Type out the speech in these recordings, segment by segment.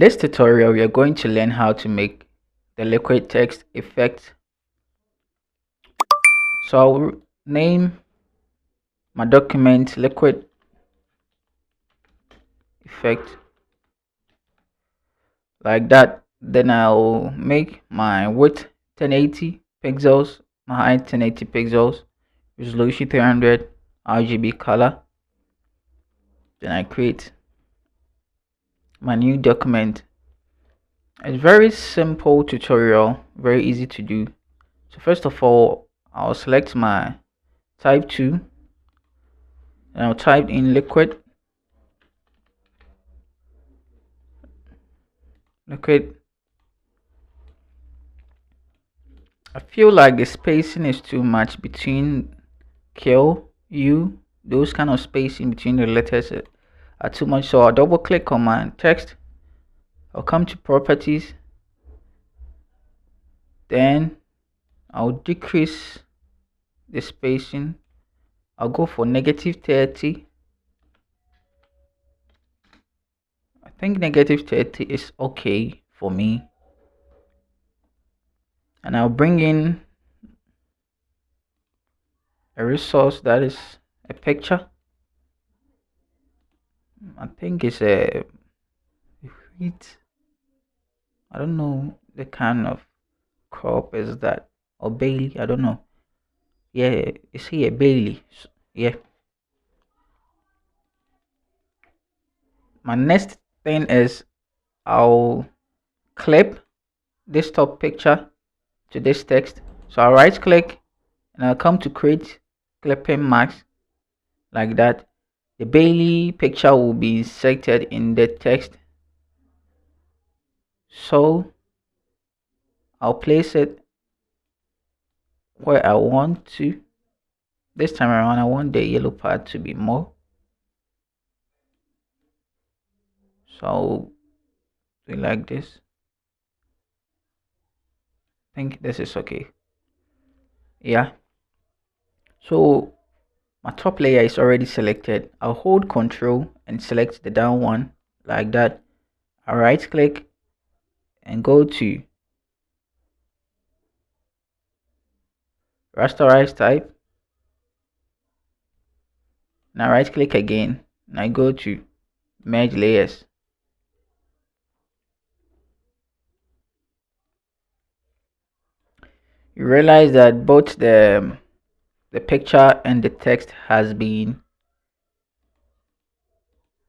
this tutorial, we are going to learn how to make the liquid text effect. So I'll name my document liquid effect like that. Then I'll make my width 1080 pixels, my height 1080 pixels, resolution 300, RGB color. Then I create my new document. It's very simple tutorial, very easy to do. So first of all, I'll select my type 2 and I'll type in liquid. I feel like the spacing is too much between kill, u, those kind of spacing between the letters are too much. So I'll double click on my text. I'll come to properties. Then I'll decrease the spacing. I'll go for -30. I think -30 is okay for me. And I'll bring in a resource that is a picture. I think it's a heat. I don't know the kind of crop is that, or Bailey. I don't know. Yeah, is he a Bailey? Yeah. My next thing is I'll clip this top picture to this text. So I'll right click and I'll come to create clipping mask like that. The Bailey picture will be inserted in the text. So I'll place it where I want to. This time around, I want the yellow part to be more. So I'll do like this. I think this is okay. Yeah. So my top layer is already selected. I'll hold Control and select the down one like that. I'll right click and go to rasterize type. Now right click again and I go to merge layers. You realize that both the picture and the text has been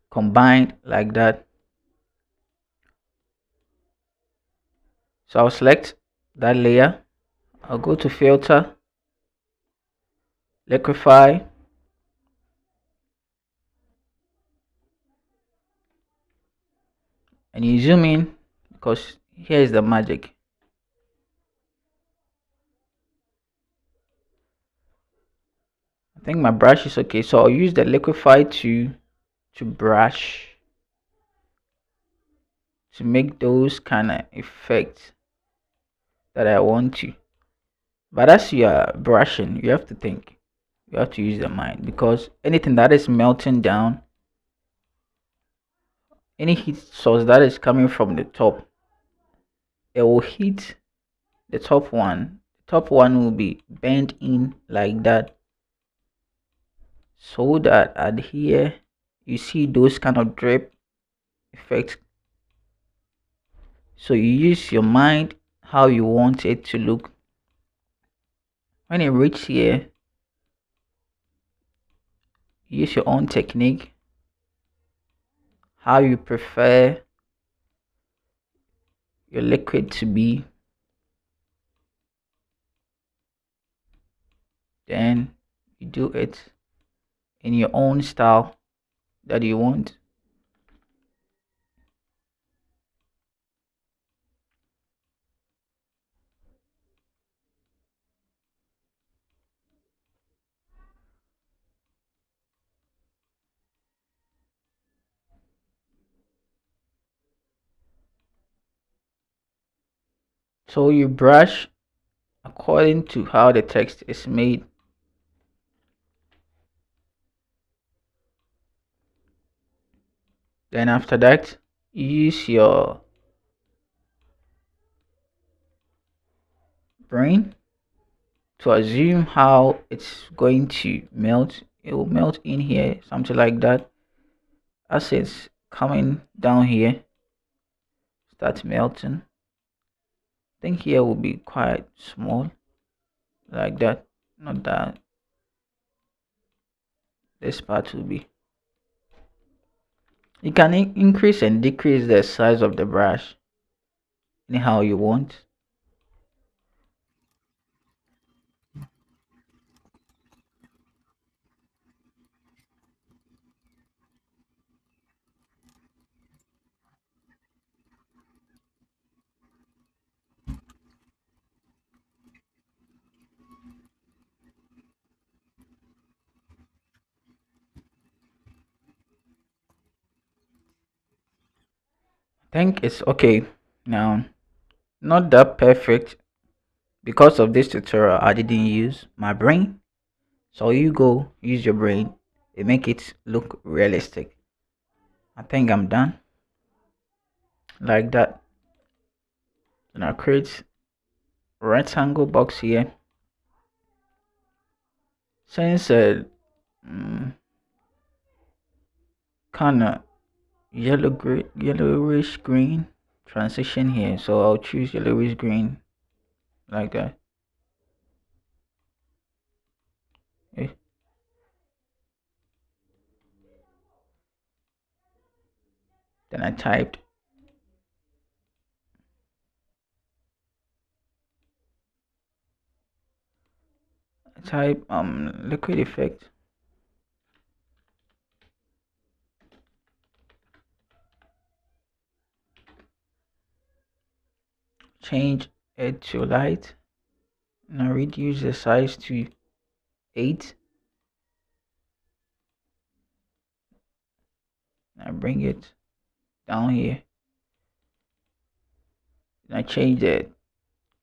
combined like that. So I'll select that layer. I'll go to filter, liquify, and you zoom in because here is the magic. I think my brush is okay, so I'll use the liquify to brush to make those kind of effects that I want to. But as you are brushing, you have to think, you have to use your mind, because anything that is melting down, any heat source that is coming from the top, it will hit the top one. The top one will be bent in like that, so that at here you see those kind of drip effects. So you use your mind how you want it to look. When it reaches here, use your own technique, how you prefer your liquid to be. Then you do it in your own style that you want. So you brush according to how the text is made. Then after that, You use your brain to assume how it's going to melt. It will melt in here, something like that. As it's coming down here, start melting. I think here will be quite small, like that. Not that. This part will be. You can increase and decrease the size of the brush anyhow you want. I think it's okay now. Not that perfect. Because of this tutorial, I didn't use my brain. So you go use your brain and make it look realistic. I think I'm done. Like that. And I create rectangle box here. Since mm, kinda yellowish green transition here, so I'll choose yellowish green like that. Eh, Then I type liquid effect, change it to light. Now reduce the size to 8. Now bring it down here. And I change the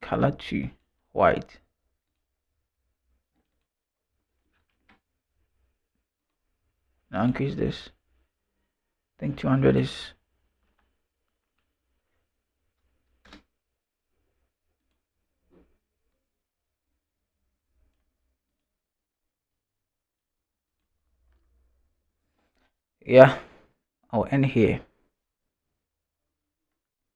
color to white. Now increase this. I think 200 is. Yeah, I'll end here.